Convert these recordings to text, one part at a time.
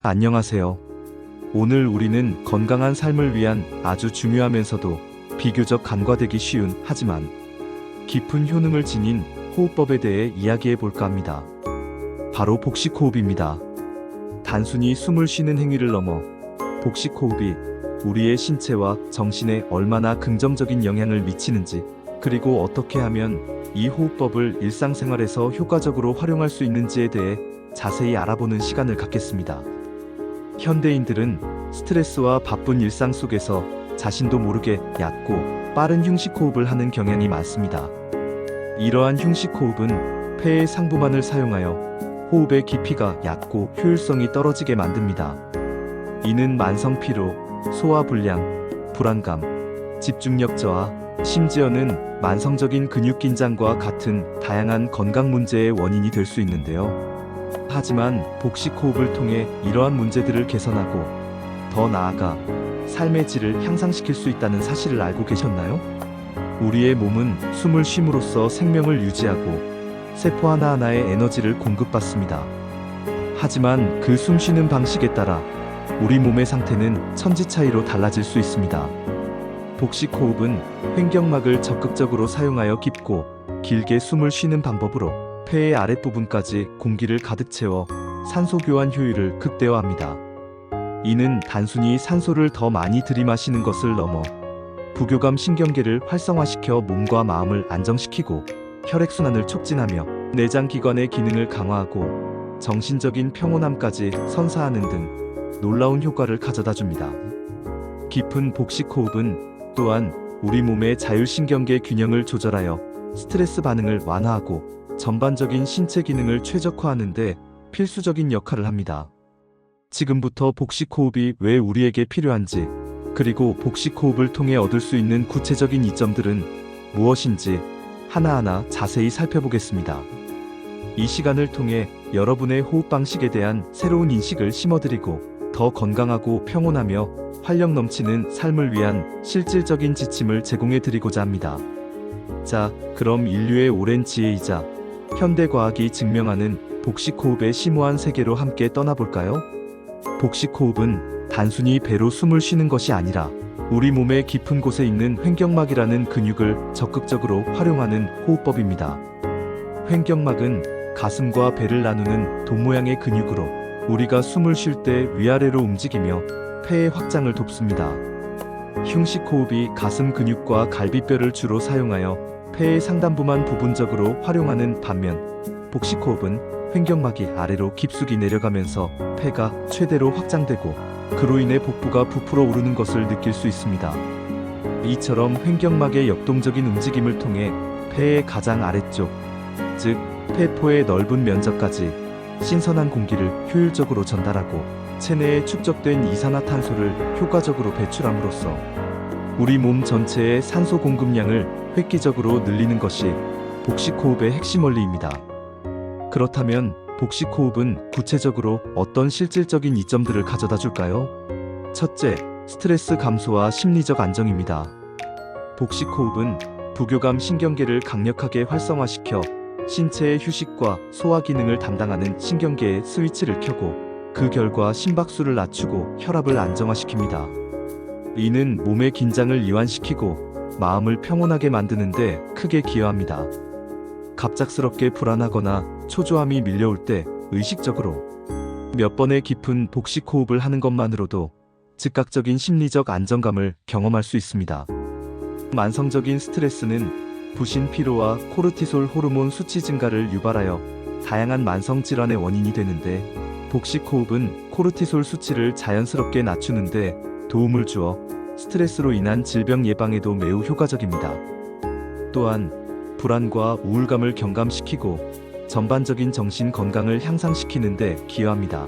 안녕하세요. 오늘 우리는 건강한 삶을 위한 아주 중요하면서도 비교적 간과되기 쉬운 하지만 깊은 효능을 지닌 호흡법에 대해 이야기해 볼까 합니다. 바로 복식호흡입니다. 단순히 숨을 쉬는 행위를 넘어 복식호흡이 우리의 신체와 정신에 얼마나 긍정적인 영향을 미치는지, 그리고 어떻게 하면 이 호흡법을 일상생활에서 효과적으로 활용할 수 있는지에 대해 자세히 알아보는 시간을 갖겠습니다. 현대인들은 스트레스와 바쁜 일상 속에서 자신도 모르게 얕고 빠른 흉식호흡을 하는 경향이 많습니다. 이러한 흉식호흡은 폐의 상부만을 사용하여 호흡의 깊이가 얕고 효율성이 떨어지게 만듭니다. 이는 만성 피로, 소화불량, 불안감, 집중력 저하, 심지어는 만성적인 근육 긴장과 같은 다양한 건강 문제의 원인이 될 수 있는데요. 하지만 복식호흡을 통해 이러한 문제들을 개선하고 더 나아가 삶의 질을 향상시킬 수 있다는 사실을 알고 계셨나요? 우리의 몸은 숨을 쉼으로써 생명을 유지하고 세포 하나하나에 에너지를 공급받습니다. 하지만 그 숨쉬는 방식에 따라 우리 몸의 상태는 천지 차이로 달라질 수 있습니다. 복식호흡은 횡격막을 적극적으로 사용하여 깊고 길게 숨을 쉬는 방법으로 폐의 아랫부분까지 공기를 가득 채워 산소 교환 효율을 극대화합니다. 이는 단순히 산소를 더 많이 들이마시는 것을 넘어 부교감 신경계를 활성화시켜 몸과 마음을 안정시키고 혈액순환을 촉진하며 내장 기관의 기능을 강화하고 정신적인 평온함까지 선사하는 등 놀라운 효과를 가져다 줍니다. 깊은 복식호흡은 또한 우리 몸의 자율신경계 균형을 조절하여 스트레스 반응을 완화하고 전반적인 신체 기능을 최적화하는 데 필수적인 역할을 합니다. 지금부터 복식호흡이 왜 우리에게 필요한지, 그리고 복식호흡을 통해 얻을 수 있는 구체적인 이점들은 무엇인지 하나하나 자세히 살펴보겠습니다. 이 시간을 통해 여러분의 호흡 방식에 대한 새로운 인식을 심어드리고 더 건강하고 평온하며 활력 넘치는 삶을 위한 실질적인 지침을 제공해드리고자 합니다. 자, 그럼 인류의 오랜 지혜이자 현대과학이 증명하는 복식호흡의 심오한 세계로 함께 떠나볼까요? 복식호흡은 단순히 배로 숨을 쉬는 것이 아니라 우리 몸의 깊은 곳에 있는 횡격막이라는 근육을 적극적으로 활용하는 호흡법입니다. 횡격막은 가슴과 배를 나누는 돈 모양의 근육으로 우리가 숨을 쉴 때 위아래로 움직이며 폐의 확장을 돕습니다. 흉식호흡이 가슴 근육과 갈비뼈를 주로 사용하여 폐의 상단부만 부분적으로 활용하는 반면, 복식호흡은 횡격막이 아래로 깊숙이 내려가면서 폐가 최대로 확장되고 그로 인해 복부가 부풀어 오르는 것을 느낄 수 있습니다. 이처럼 횡격막의 역동적인 움직임을 통해 폐의 가장 아래쪽, 즉 폐포의 넓은 면적까지 신선한 공기를 효율적으로 전달하고 체내에 축적된 이산화탄소를 효과적으로 배출함으로써 우리 몸 전체의 산소 공급량을 획기적으로 늘리는 것이 복식호흡의 핵심 원리입니다. 그렇다면 복식호흡은 구체적으로 어떤 실질적인 이점들을 가져다 줄까요? 첫째, 스트레스 감소와 심리적 안정입니다. 복식호흡은 부교감 신경계를 강력하게 활성화시켜 신체의 휴식과 소화 기능을 담당하는 신경계의 스위치를 켜고 그 결과 심박수를 낮추고 혈압을 안정화시킵니다. 이는 몸의 긴장을 이완시키고 마음을 평온하게 만드는데 크게 기여합니다. 갑작스럽게 불안하거나 초조함이 밀려올 때 의식적으로 몇 번의 깊은 복식호흡을 하는 것만으로도 즉각적인 심리적 안정감을 경험할 수 있습니다. 만성적인 스트레스는 부신 피로와 코르티솔 호르몬 수치 증가를 유발하여 다양한 만성 질환의 원인이 되는데, 복식호흡은 코르티솔 수치를 자연스럽게 낮추는데 도움을 주어 스트레스로 인한 질병 예방에도 매우 효과적입니다. 또한 불안과 우울감을 경감시키고 전반적인 정신 건강을 향상시키는 데 기여합니다.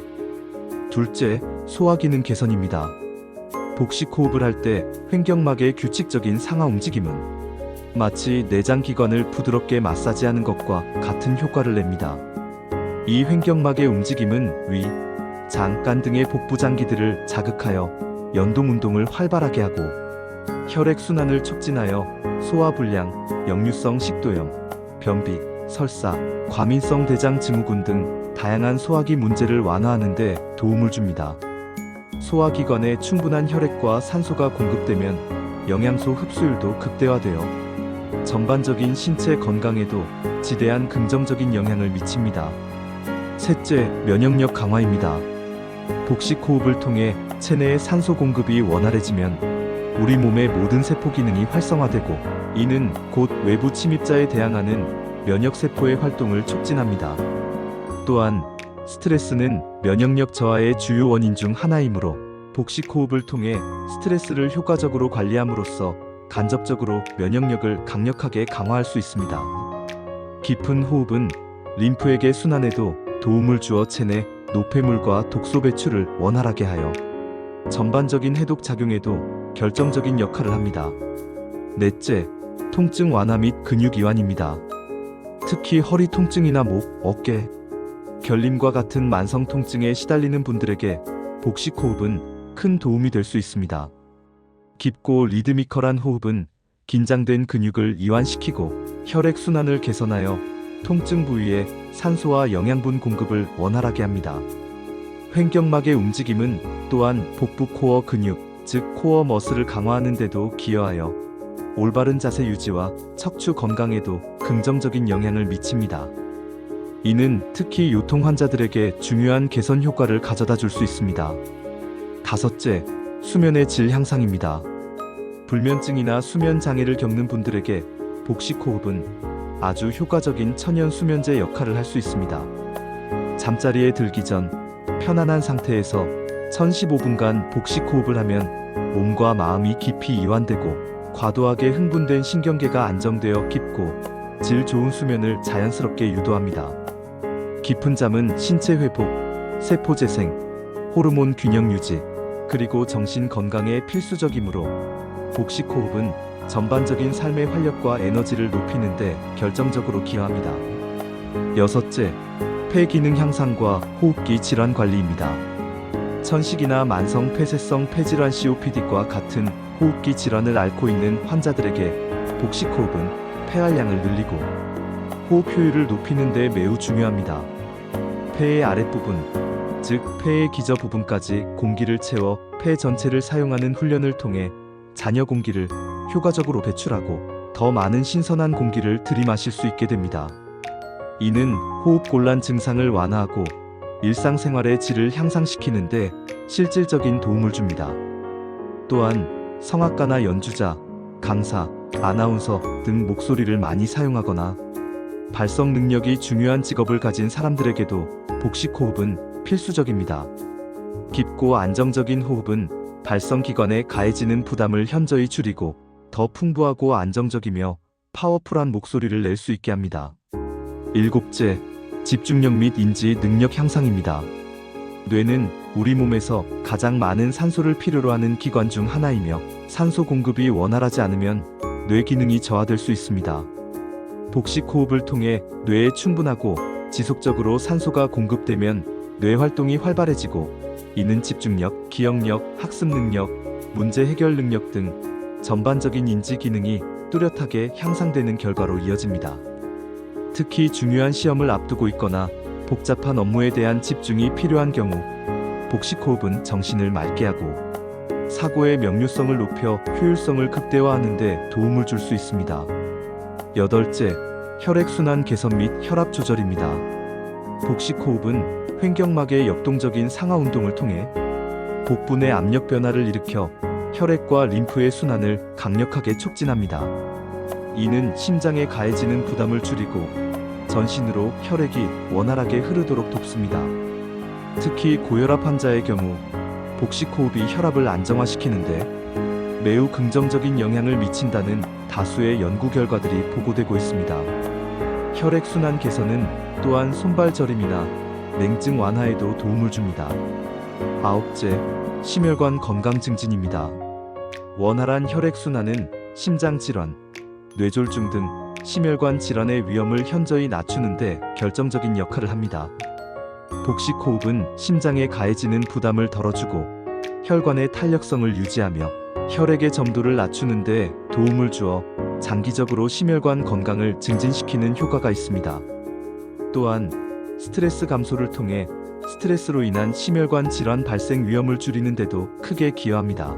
둘째, 소화기능 개선입니다. 복식호흡을 할 때 횡격막의 규칙적인 상하 움직임은 마치 내장 기관을 부드럽게 마사지하는 것과 같은 효과를 냅니다. 이 횡격막의 움직임은 위, 장, 간 등의 복부 장기들을 자극하여 연동 운동을 활발하게 하고 혈액순환을 촉진하여 소화불량, 역류성 식도염, 변비, 설사, 과민성 대장 증후군 등 다양한 소화기 문제를 완화하는 데 도움을 줍니다. 소화기관에 충분한 혈액과 산소가 공급되면 영양소 흡수율도 극대화되어 전반적인 신체 건강에도 지대한 긍정적인 영향을 미칩니다. 셋째, 면역력 강화입니다. 복식 호흡을 통해 체내의 산소 공급이 원활해지면 우리 몸의 모든 세포 기능이 활성화되고 이는 곧 외부 침입자에 대항하는 면역세포의 활동을 촉진합니다. 또한 스트레스는 면역력 저하의 주요 원인 중 하나이므로 복식 호흡을 통해 스트레스를 효과적으로 관리함으로써 간접적으로 면역력을 강력하게 강화할 수 있습니다. 깊은 호흡은 림프에게 순환에도 도움을 주어 체내 노폐물과 독소 배출을 원활하게 하여 전반적인 해독 작용에도 결정적인 역할을 합니다. 넷째, 통증 완화 및 근육 이완입니다. 특히 허리 통증이나 목, 어깨, 결림과 같은 만성 통증에 시달리는 분들에게 복식 호흡은 큰 도움이 될 수 있습니다. 깊고 리드미컬한 호흡은 긴장된 근육을 이완시키고 혈액 순환을 개선하여 통증 부위에 산소와 영양분 공급을 원활하게 합니다. 횡격막의 움직임은 또한 복부 코어 근육, 즉 코어 머슬을 강화하는 데도 기여하여 올바른 자세 유지와 척추 건강에도 긍정적인 영향을 미칩니다. 이는 특히 요통 환자들에게 중요한 개선 효과를 가져다 줄 수 있습니다. 다섯째, 수면의 질 향상입니다. 불면증이나 수면 장애를 겪는 분들에게 복식 호흡은 아주 효과적인 천연 수면제 역할을 할 수 있습니다. 잠자리에 들기 전 편안한 상태에서 1015분간 복식 호흡을 하면 몸과 마음이 깊이 이완되고 과도하게 흥분된 신경계가 안정되어 깊고 질 좋은 수면을 자연스럽게 유도합니다. 깊은 잠은 신체 회복, 세포 재생, 호르몬 균형 유지, 그리고 정신 건강에 필수적이므로 복식 호흡은 전반적인 삶의 활력과 에너지를 높이는 데 결정적으로 기여합니다. 여섯째, 폐 기능 향상과 호흡기 질환 관리입니다. 천식이나 만성 폐쇄성 폐질환 COPD과 같은 호흡기 질환을 앓고 있는 환자들에게 복식 호흡은 폐활량을 늘리고 호흡 효율을 높이는 데 매우 중요합니다. 폐의 아랫부분, 즉 폐의 기저 부분까지 공기를 채워 폐 전체를 사용하는 훈련을 통해 잔여 공기를 효과적으로 배출하고 더 많은 신선한 공기를 들이마실 수 있게 됩니다. 이는 호흡곤란 증상을 완화하고 일상생활의 질을 향상시키는데 실질적인 도움을 줍니다. 또한 성악가나 연주자, 강사, 아나운서 등 목소리를 많이 사용하거나 발성 능력이 중요한 직업을 가진 사람들에게도 복식 호흡은 필수적입니다. 깊고 안정적인 호흡은 발성기관에 가해지는 부담을 현저히 줄이고 더 풍부하고 안정적이며 파워풀한 목소리를 낼 수 있게 합니다. 일곱째, 집중력 및 인지 능력 향상입니다. 뇌는 우리 몸에서 가장 많은 산소를 필요로 하는 기관 중 하나이며 산소 공급이 원활하지 않으면 뇌 기능이 저하될 수 있습니다. 복식 호흡을 통해 뇌에 충분하고 지속적으로 산소가 공급되면 뇌 활동이 활발해지고 이는 집중력, 기억력, 학습 능력, 문제 해결 능력 등 전반적인 인지 기능이 뚜렷하게 향상되는 결과로 이어집니다. 특히 중요한 시험을 앞두고 있거나 복잡한 업무에 대한 집중이 필요한 경우 복식 호흡은 정신을 맑게 하고 사고의 명료성을 높여 효율성을 극대화하는 데 도움을 줄 수 있습니다. 여덟째, 혈액순환 개선 및 혈압 조절입니다. 복식 호흡은 횡격막의 역동적인 상하 운동을 통해 복부 내 압력 변화를 일으켜 혈액과 림프의 순환을 강력하게 촉진합니다. 이는 심장에 가해지는 부담을 줄이고 전신으로 혈액이 원활하게 흐르도록 돕습니다. 특히 고혈압 환자의 경우 복식 호흡이 혈압을 안정화시키는데 매우 긍정적인 영향을 미친다는 다수의 연구 결과들이 보고되고 있습니다. 혈액 순환 개선은 또한 손발 저림이나 냉증 완화에도 도움을 줍니다. 아홉째, 심혈관 건강 증진입니다. 원활한 혈액 순환은 심장 질환, 뇌졸중 등 심혈관 질환의 위험을 현저히 낮추는데 결정적인 역할을 합니다. 복식 호흡은 심장에 가해지는 부담을 덜어주고 혈관의 탄력성을 유지하며 혈액의 점도를 낮추는 데 도움을 주어 장기적으로 심혈관 건강을 증진시키는 효과가 있습니다. 또한 스트레스 감소를 통해 스트레스로 인한 심혈관 질환 발생 위험을 줄이는 데도 크게 기여합니다.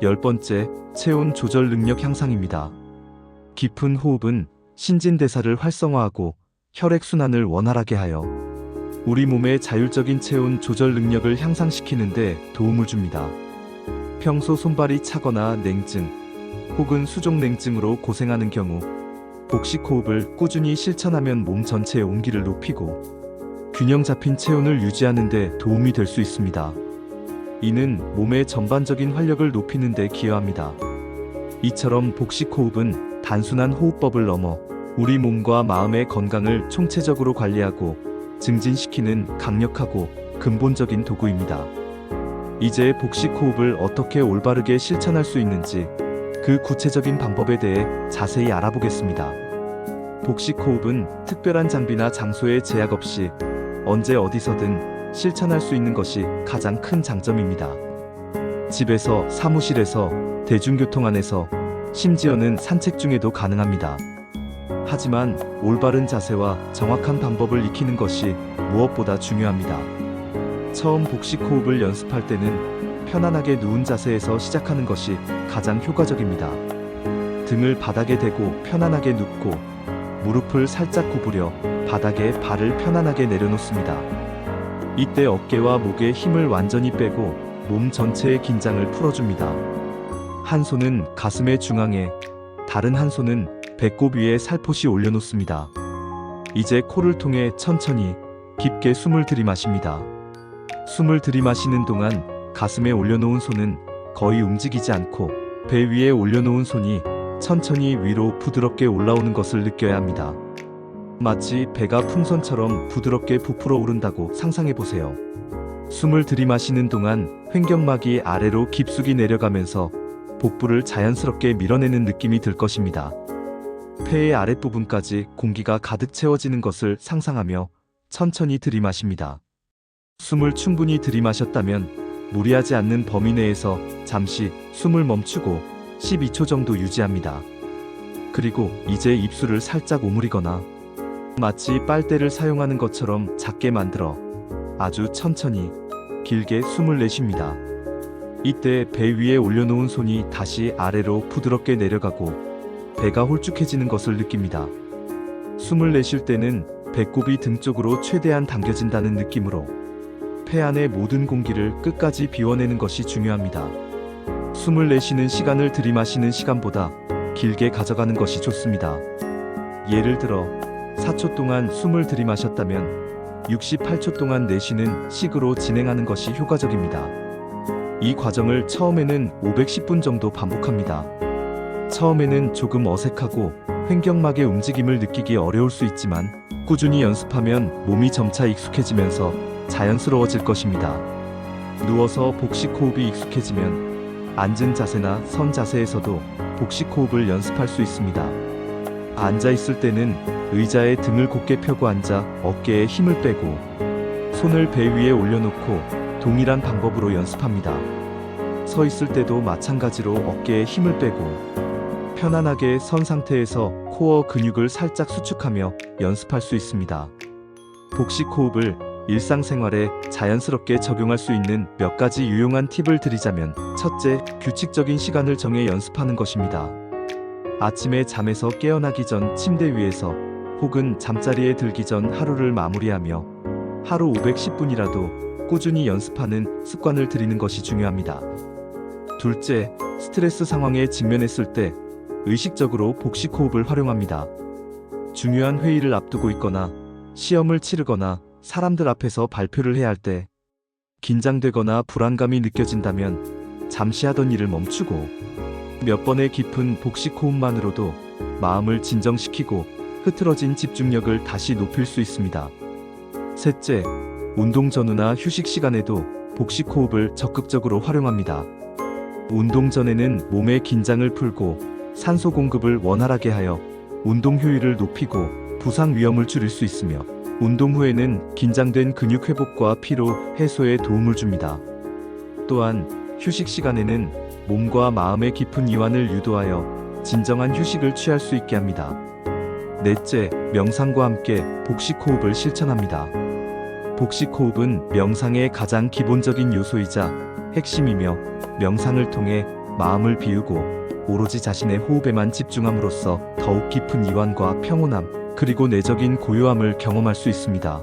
10번째, 체온 조절 능력 향상입니다. 깊은 호흡은 신진대사를 활성화하고 혈액순환을 원활하게 하여 우리 몸의 자율적인 체온 조절 능력을 향상시키는 데 도움을 줍니다. 평소 손발이 차거나 냉증 혹은 수족냉증으로 고생하는 경우 복식호흡을 꾸준히 실천하면 몸 전체의 온기를 높이고 균형 잡힌 체온을 유지하는 데 도움이 될 수 있습니다. 이는 몸의 전반적인 활력을 높이는 데 기여합니다. 이처럼 복식호흡은 단순한 호흡법을 넘어 우리 몸과 마음의 건강을 총체적으로 관리하고 증진시키는 강력하고 근본적인 도구입니다. 이제 복식호흡을 어떻게 올바르게 실천할 수 있는지 그 구체적인 방법에 대해 자세히 알아보겠습니다. 복식호흡은 특별한 장비나 장소에 제약 없이 언제 어디서든 실천할 수 있는 것이 가장 큰 장점입니다. 집에서, 사무실에서, 대중교통 안에서, 심지어는 산책 중에도 가능합니다. 하지만 올바른 자세와 정확한 방법을 익히는 것이 무엇보다 중요합니다. 처음 복식호흡을 연습할 때는 편안하게 누운 자세에서 시작하는 것이 가장 효과적입니다. 등을 바닥에 대고 편안하게 눕고 무릎을 살짝 구부려 바닥에 발을 편안하게 내려놓습니다. 이때 어깨와 목에 힘을 완전히 빼고 몸 전체의 긴장을 풀어줍니다. 한 손은 가슴의 중앙에, 다른 한 손은 배꼽 위에 살포시 올려놓습니다. 이제 코를 통해 천천히 깊게 숨을 들이마십니다. 숨을 들이마시는 동안 가슴에 올려놓은 손은 거의 움직이지 않고 배 위에 올려놓은 손이 천천히 위로 부드럽게 올라오는 것을 느껴야 합니다. 마치 배가 풍선처럼 부드럽게 부풀어 오른다고 상상해보세요. 숨을 들이마시는 동안 횡격막이 아래로 깊숙이 내려가면서 복부를 자연스럽게 밀어내는 느낌이 들 것입니다. 폐의 아랫부분까지 공기가 가득 채워지는 것을 상상하며 천천히 들이마십니다. 숨을 충분히 들이마셨다면 무리하지 않는 범위 내에서 잠시 숨을 멈추고 12초 정도 유지합니다. 그리고 이제 입술을 살짝 오므리거나 마치 빨대를 사용하는 것처럼 작게 만들어 아주 천천히 길게 숨을 내쉽니다. 이때 배 위에 올려놓은 손이 다시 아래로 부드럽게 내려가고 배가 홀쭉해지는 것을 느낍니다. 숨을 내쉴 때는 배꼽이 등 쪽으로 최대한 당겨진다는 느낌으로 폐 안의 모든 공기를 끝까지 비워내는 것이 중요합니다. 숨을 내쉬는 시간을 들이마시는 시간보다 길게 가져가는 것이 좋습니다. 예를 들어 4초 동안 숨을 들이마셨다면 68초 동안 내쉬는 식으로 진행하는 것이 효과적입니다. 이 과정을 처음에는 510분 정도 반복합니다. 처음에는 조금 어색하고 횡격막의 움직임을 느끼기 어려울 수 있지만 꾸준히 연습하면 몸이 점차 익숙해지면서 자연스러워질 것입니다. 누워서 복식호흡이 익숙해지면 앉은 자세나 선 자세에서도 복식호흡을 연습할 수 있습니다. 앉아있을 때는 의자에 등을 곧게 펴고 앉아 어깨에 힘을 빼고 손을 배 위에 올려놓고 동일한 방법으로 연습합니다. 서 있을 때도 마찬가지로 어깨에 힘을 빼고 편안하게 선 상태에서 코어 근육을 살짝 수축하며 연습할 수 있습니다. 복식호흡을 일상생활에 자연스럽게 적용할 수 있는 몇 가지 유용한 팁을 드리자면 첫째, 규칙적인 시간을 정해 연습하는 것입니다. 아침에 잠에서 깨어나기 전 침대 위에서 혹은 잠자리에 들기 전 하루를 마무리하며 하루 510분이라도 꾸준히 연습하는 습관을 들이는 것이 중요합니다. 둘째, 스트레스 상황에 직면했을 때 의식적으로 복식호흡을 활용합니다. 중요한 회의를 앞두고 있거나 시험을 치르거나 사람들 앞에서 발표를 해야 할 때 긴장되거나 불안감이 느껴진다면 잠시 하던 일을 멈추고 몇 번의 깊은 복식호흡만으로도 마음을 진정시키고 흐트러진 집중력을 다시 높일 수 있습니다. 셋째, 운동 전후나 휴식 시간에도 복식호흡을 적극적으로 활용합니다. 운동 전에는 몸의 긴장을 풀고 산소 공급을 원활하게 하여 운동 효율을 높이고 부상 위험을 줄일 수 있으며 운동 후에는 긴장된 근육 회복과 피로 해소에 도움을 줍니다. 또한 휴식 시간에는 몸과 마음의 깊은 이완을 유도하여 진정한 휴식을 취할 수 있게 합니다. 넷째, 명상과 함께 복식 호흡을 실천합니다. 복식 호흡은 명상의 가장 기본적인 요소이자 핵심이며, 명상을 통해 마음을 비우고 오로지 자신의 호흡에만 집중함으로써 더욱 깊은 이완과 평온함, 그리고 내적인 고요함을 경험할 수 있습니다.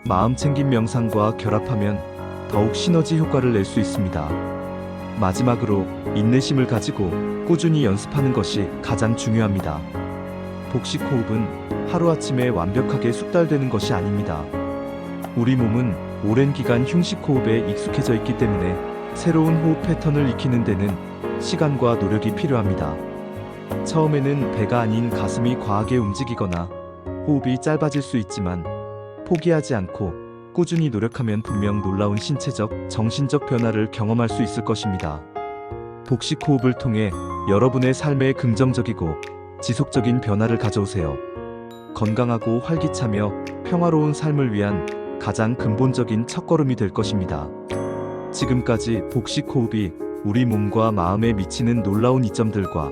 마음 챙김 명상과 결합하면 더욱 시너지 효과를 낼 수 있습니다. 마지막으로 인내심을 가지고 꾸준히 연습하는 것이 가장 중요합니다. 복식 호흡은 하루아침에 완벽하게 숙달되는 것이 아닙니다. 우리 몸은 오랜 기간 흉식 호흡에 익숙해져 있기 때문에 새로운 호흡 패턴을 익히는 데는 시간과 노력이 필요합니다. 처음에는 배가 아닌 가슴이 과하게 움직이거나 호흡이 짧아질 수 있지만, 포기하지 않고 꾸준히 노력하면 분명 놀라운 신체적, 정신적 변화를 경험할 수 있을 것입니다. 복식 호흡을 통해 여러분의 삶에 긍정적이고 지속적인 변화를 가져오세요. 건강하고 활기차며 평화로운 삶을 위한 가장 근본적인 첫걸음이 될 것입니다. 지금까지 복식 호흡이 우리 몸과 마음에 미치는 놀라운 이점들과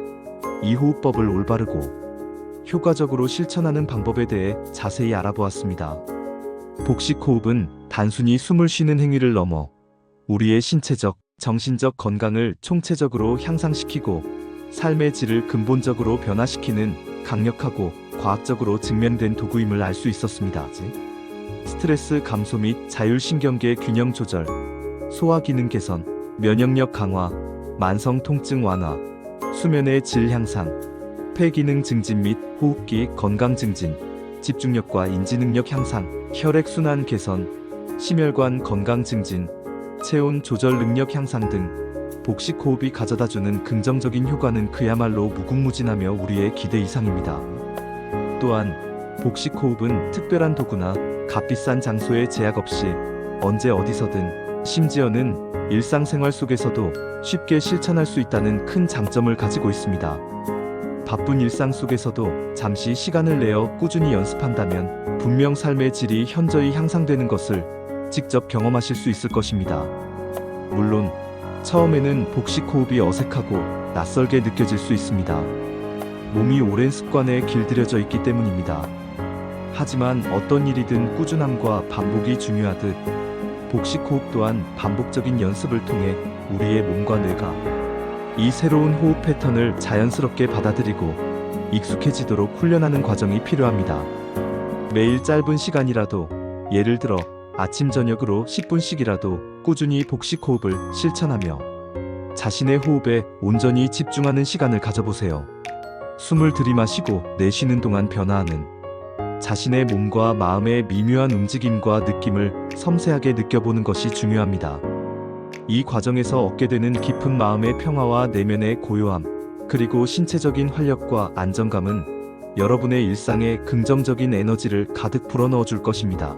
이 호흡법을 올바르고 효과적으로 실천하는 방법에 대해 자세히 알아보았습니다. 복식 호흡은 단순히 숨을 쉬는 행위를 넘어 우리의 신체적, 정신적 건강을 총체적으로 향상시키고 삶의 질을 근본적으로 변화시키는 강력하고 과학적으로 증명된 도구임을 알 수 있었습니다. 스트레스 감소 및 자율신경계 균형 조절, 소화 기능 개선, 면역력 강화, 만성 통증 완화, 수면의 질 향상, 폐 기능 증진 및 호흡기 건강 증진, 집중력과 인지 능력 향상, 혈액 순환 개선, 심혈관 건강 증진, 체온 조절 능력 향상 등 복식 호흡이 가져다주는 긍정적인 효과는 그야말로 무궁무진하며 우리의 기대 이상입니다. 또한 복식 호흡은 특별한 도구나 값비싼 장소에 제약 없이 언제 어디서든, 심지어는 일상생활 속에서도 쉽게 실천할 수 있다는 큰 장점을 가지고 있습니다. 바쁜 일상 속에서도 잠시 시간을 내어 꾸준히 연습한다면 분명 삶의 질이 현저히 향상되는 것을 직접 경험하실 수 있을 것입니다. 물론 처음에는 복식 호흡이 어색하고 낯설게 느껴질 수 있습니다. 몸이 오랜 습관에 길들여져 있기 때문입니다. 하지만 어떤 일이든 꾸준함과 반복이 중요하듯 복식 호흡 또한 반복적인 연습을 통해 우리의 몸과 뇌가 이 새로운 호흡 패턴을 자연스럽게 받아들이고 익숙해지도록 훈련하는 과정이 필요합니다. 매일 짧은 시간이라도, 예를 들어 아침 저녁으로 10분씩이라도 꾸준히 복식 호흡을 실천하며 자신의 호흡에 온전히 집중하는 시간을 가져보세요. 숨을 들이마시고 내쉬는 동안 변화하는 자신의 몸과 마음의 미묘한 움직임과 느낌을 섬세하게 느껴보는 것이 중요합니다. 이 과정에서 얻게 되는 깊은 마음의 평화와 내면의 고요함, 그리고 신체적인 활력과 안정감은 여러분의 일상에 긍정적인 에너지를 가득 불어넣어 줄 것입니다.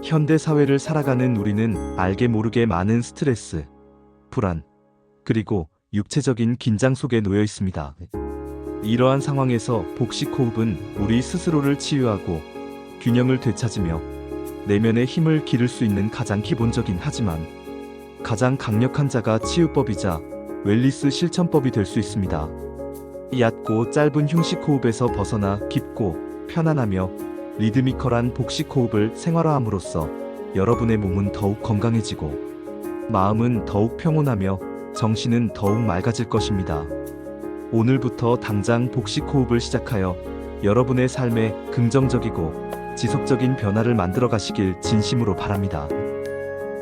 현대 사회를 살아가는 우리는 알게 모르게 많은 스트레스, 불안, 그리고 육체적인 긴장 속에 놓여 있습니다. 이러한 상황에서 복식 호흡은 우리 스스로를 치유하고 균형을 되찾으며 내면의 힘을 기를 수 있는 가장 기본적인, 하지만 가장 강력한 자가 치유법이자 웰니스 실천법이 될 수 있습니다. 얕고 짧은 흉식 호흡에서 벗어나 깊고 편안하며 리드미컬한 복식 호흡을 생활화함으로써 여러분의 몸은 더욱 건강해지고 마음은 더욱 평온하며 정신은 더욱 맑아질 것입니다. 오늘부터 당장 복식 호흡을 시작하여 여러분의 삶에 긍정적이고 지속적인 변화를 만들어 가시길 진심으로 바랍니다.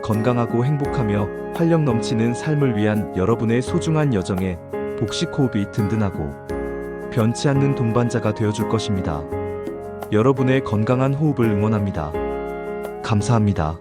건강하고 행복하며 활력 넘치는 삶을 위한 여러분의 소중한 여정에 복식 호흡이 든든하고 변치 않는 동반자가 되어줄 것입니다. 여러분의 건강한 호흡을 응원합니다. 감사합니다.